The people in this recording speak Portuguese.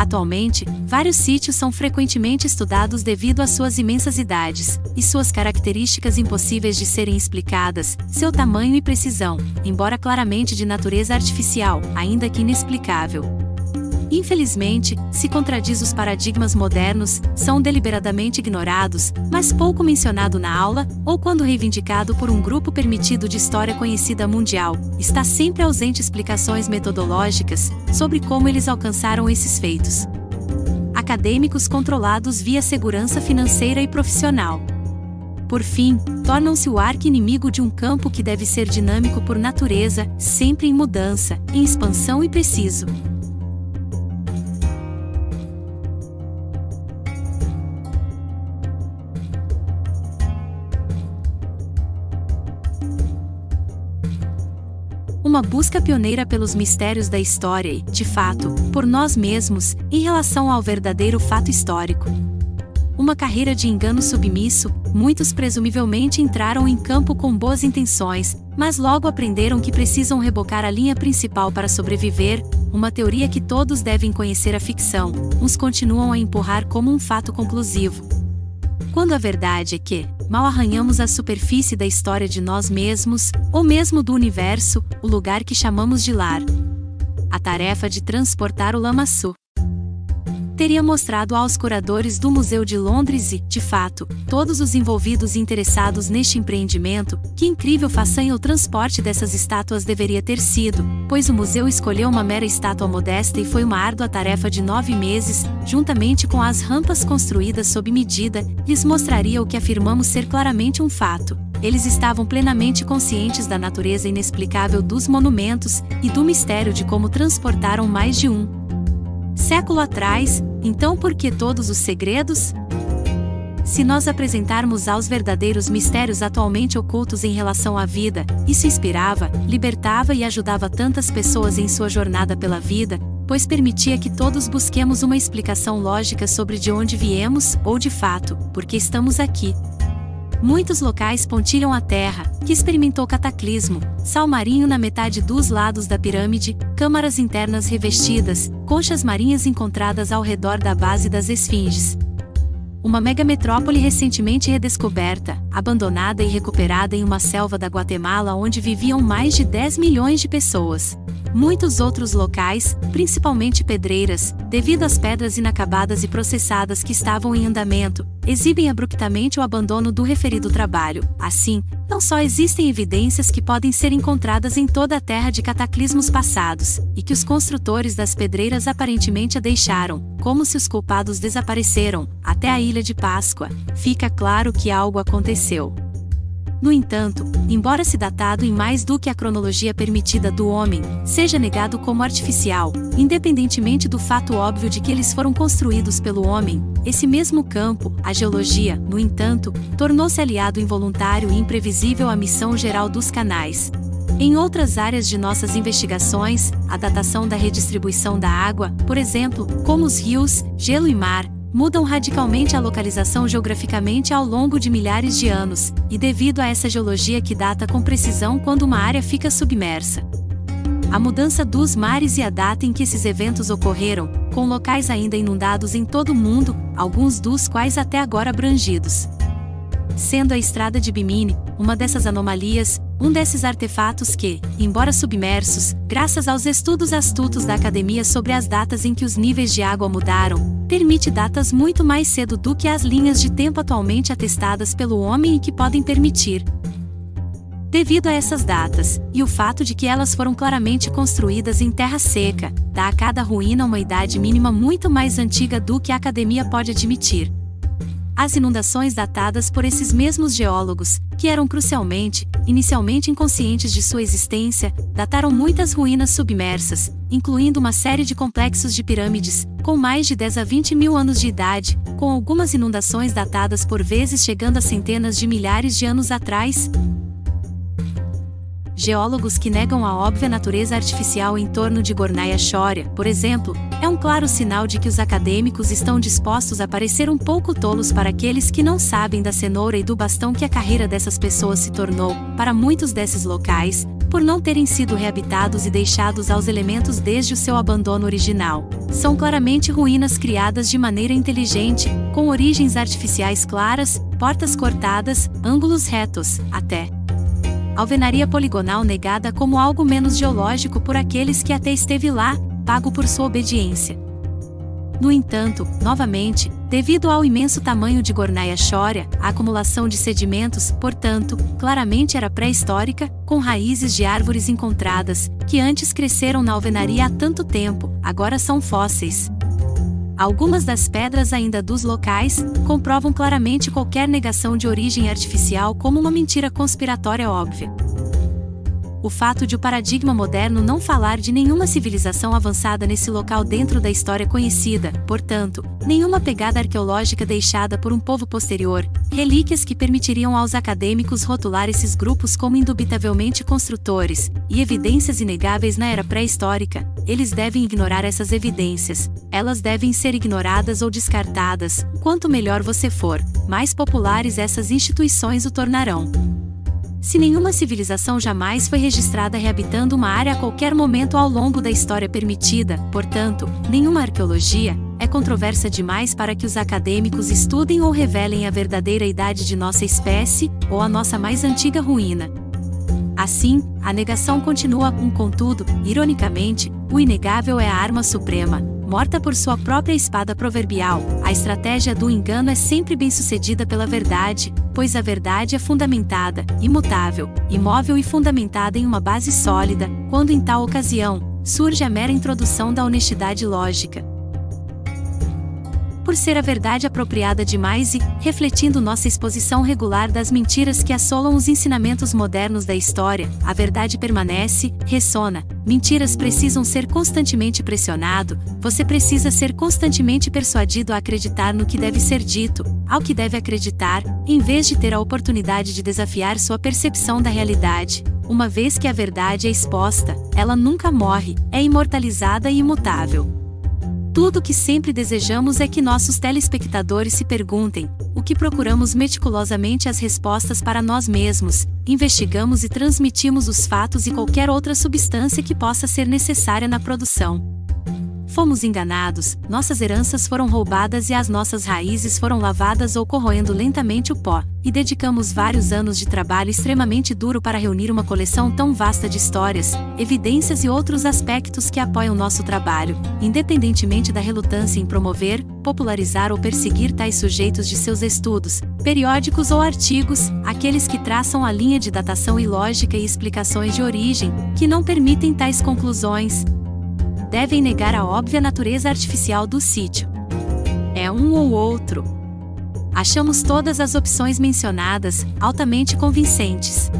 Atualmente, vários sítios são frequentemente estudados devido às suas imensas idades, e suas características impossíveis de serem explicadas, seu tamanho e precisão, embora claramente de natureza artificial, ainda que inexplicável. Infelizmente, se contradiz os paradigmas modernos, são deliberadamente ignorados, mas pouco mencionado na aula, ou quando reivindicado por um grupo permitido de história conhecida mundial, está sempre ausente explicações metodológicas sobre como eles alcançaram esses feitos. Acadêmicos controlados via segurança financeira e profissional. Por fim, tornam-se o arqui-inimigo de um campo que deve ser dinâmico por natureza, sempre em mudança, em expansão e preciso. Uma busca pioneira pelos mistérios da história e, de fato, por nós mesmos, em relação ao verdadeiro fato histórico. Uma carreira de engano submisso, muitos presumivelmente entraram em campo com boas intenções, mas logo aprenderam que precisam rebocar a linha principal para sobreviver, uma teoria que todos devem conhecer a ficção, uns continuam a empurrar como um fato conclusivo. Quando a verdade é que, mal arranhamos a superfície da história de nós mesmos, ou mesmo do universo, o lugar que chamamos de lar. A tarefa de transportar o lamaçu teria mostrado aos curadores do Museu de Londres e, de fato, todos os envolvidos e interessados neste empreendimento, que incrível façanha o transporte dessas estátuas deveria ter sido, pois o museu escolheu uma mera estátua modesta e foi uma árdua tarefa de 9 meses, juntamente com as rampas construídas sob medida, lhes mostraria o que afirmamos ser claramente um fato. Eles estavam plenamente conscientes da natureza inexplicável dos monumentos e do mistério de como transportaram mais de um século atrás. Então por que todos os segredos? Se nós apresentarmos aos verdadeiros mistérios atualmente ocultos em relação à vida, isso inspirava, libertava e ajudava tantas pessoas em sua jornada pela vida, pois permitia que todos busquemos uma explicação lógica sobre de onde viemos, ou de fato, por que estamos aqui. Muitos locais pontilham a terra, que experimentou cataclismo, sal marinho na metade dos lados da pirâmide, câmaras internas revestidas, conchas marinhas encontradas ao redor da base das esfinges. Uma megametrópole recentemente redescoberta, abandonada e recuperada em uma selva da Guatemala onde viviam mais de 10 milhões de pessoas. Muitos outros locais, principalmente pedreiras, devido às pedras inacabadas e processadas que estavam em andamento, exibem abruptamente o abandono do referido trabalho. Assim, não só existem evidências que podem ser encontradas em toda a terra de cataclismos passados, e que os construtores das pedreiras aparentemente a deixaram, como se os culpados desapareceram, até a Ilha de Páscoa, fica claro que algo aconteceu. No entanto, embora se datado em mais do que a cronologia permitida do homem, seja negado como artificial, independentemente do fato óbvio de que eles foram construídos pelo homem, esse mesmo campo, a geologia, no entanto, tornou-se aliado involuntário e imprevisível à missão geral dos canais. Em outras áreas de nossas investigações, a datação da redistribuição da água, por exemplo, como os rios, gelo e mar, mudam radicalmente a localização geograficamente ao longo de milhares de anos, e devido a essa geologia que data com precisão quando uma área fica submersa. A mudança dos mares e a data em que esses eventos ocorreram, com locais ainda inundados em todo o mundo, alguns dos quais até agora abrangidos. Sendo a estrada de Bimini, uma dessas anomalias, um desses artefatos que, embora submersos, graças aos estudos astutos da academia sobre as datas em que os níveis de água mudaram, permite datas muito mais cedo do que as linhas de tempo atualmente atestadas pelo homem e que podem permitir. Devido a essas datas, e o fato de que elas foram claramente construídas em terra seca, dá a cada ruína uma idade mínima muito mais antiga do que a academia pode admitir. As inundações datadas por esses mesmos geólogos, que eram crucialmente, inicialmente inconscientes de sua existência, dataram muitas ruínas submersas, incluindo uma série de complexos de pirâmides, com mais de 10 a 20 mil anos de idade, com algumas inundações datadas por vezes chegando a centenas de milhares de anos atrás. Geólogos que negam a óbvia natureza artificial em torno de Gornaya Shoria, por exemplo, é um claro sinal de que os acadêmicos estão dispostos a parecer um pouco tolos para aqueles que não sabem da cenoura e do bastão que a carreira dessas pessoas se tornou. Para muitos desses locais, por não terem sido reabitados e deixados aos elementos desde o seu abandono original. São claramente ruínas criadas de maneira inteligente, com origens artificiais claras, portas cortadas, ângulos retos, até alvenaria poligonal negada como algo menos geológico por aqueles que até esteve lá, pago por sua obediência. No entanto, novamente, devido ao imenso tamanho de Gornaia Shoria, a acumulação de sedimentos, portanto, claramente era pré-histórica, com raízes de árvores encontradas, que antes cresceram na alvenaria há tanto tempo, agora são fósseis. Algumas das pedras ainda dos locais comprovam claramente qualquer negação de origem artificial como uma mentira conspiratória óbvia. O fato de o paradigma moderno não falar de nenhuma civilização avançada nesse local dentro da história conhecida, portanto, nenhuma pegada arqueológica deixada por um povo posterior, relíquias que permitiriam aos acadêmicos rotular esses grupos como indubitavelmente construtores, e evidências inegáveis na era pré-histórica, eles devem ignorar essas evidências. Elas devem ser ignoradas ou descartadas. Quanto melhor você for, mais populares essas instituições o tornarão. Se nenhuma civilização jamais foi registrada reabitando uma área a qualquer momento ao longo da história permitida, portanto, nenhuma arqueologia, é controversa demais para que os acadêmicos estudem ou revelem a verdadeira idade de nossa espécie, ou a nossa mais antiga ruína. Assim, a negação continua, contudo, ironicamente, o inegável é a arma suprema. Morta por sua própria espada proverbial, a estratégia do engano é sempre bem-sucedida pela verdade, pois a verdade é fundamentada, imutável, imóvel e fundamentada em uma base sólida, quando em tal ocasião, surge a mera introdução da honestidade lógica. Por ser a verdade apropriada demais e, refletindo nossa exposição regular das mentiras que assolam os ensinamentos modernos da história, a verdade permanece, ressona. Mentiras precisam ser constantemente pressionado, você precisa ser constantemente persuadido a acreditar no que deve ser dito, ao que deve acreditar, em vez de ter a oportunidade de desafiar sua percepção da realidade. Uma vez que a verdade é exposta, ela nunca morre, é imortalizada e imutável. Tudo o que sempre desejamos é que nossos telespectadores se perguntem, o que procuramos meticulosamente as respostas para nós mesmos, investigamos e transmitimos os fatos e qualquer outra substância que possa ser necessária na produção. Fomos enganados, nossas heranças foram roubadas e as nossas raízes foram lavadas ou corroendo lentamente o pó, e dedicamos vários anos de trabalho extremamente duro para reunir uma coleção tão vasta de histórias, evidências e outros aspectos que apoiam nosso trabalho, independentemente da relutância em promover, popularizar ou perseguir tais sujeitos de seus estudos, periódicos ou artigos, aqueles que traçam a linha de datação ilógica e explicações de origem, que não permitem tais conclusões, devem negar a óbvia natureza artificial do sítio. É um ou outro. Achamos todas as opções mencionadas altamente convincentes.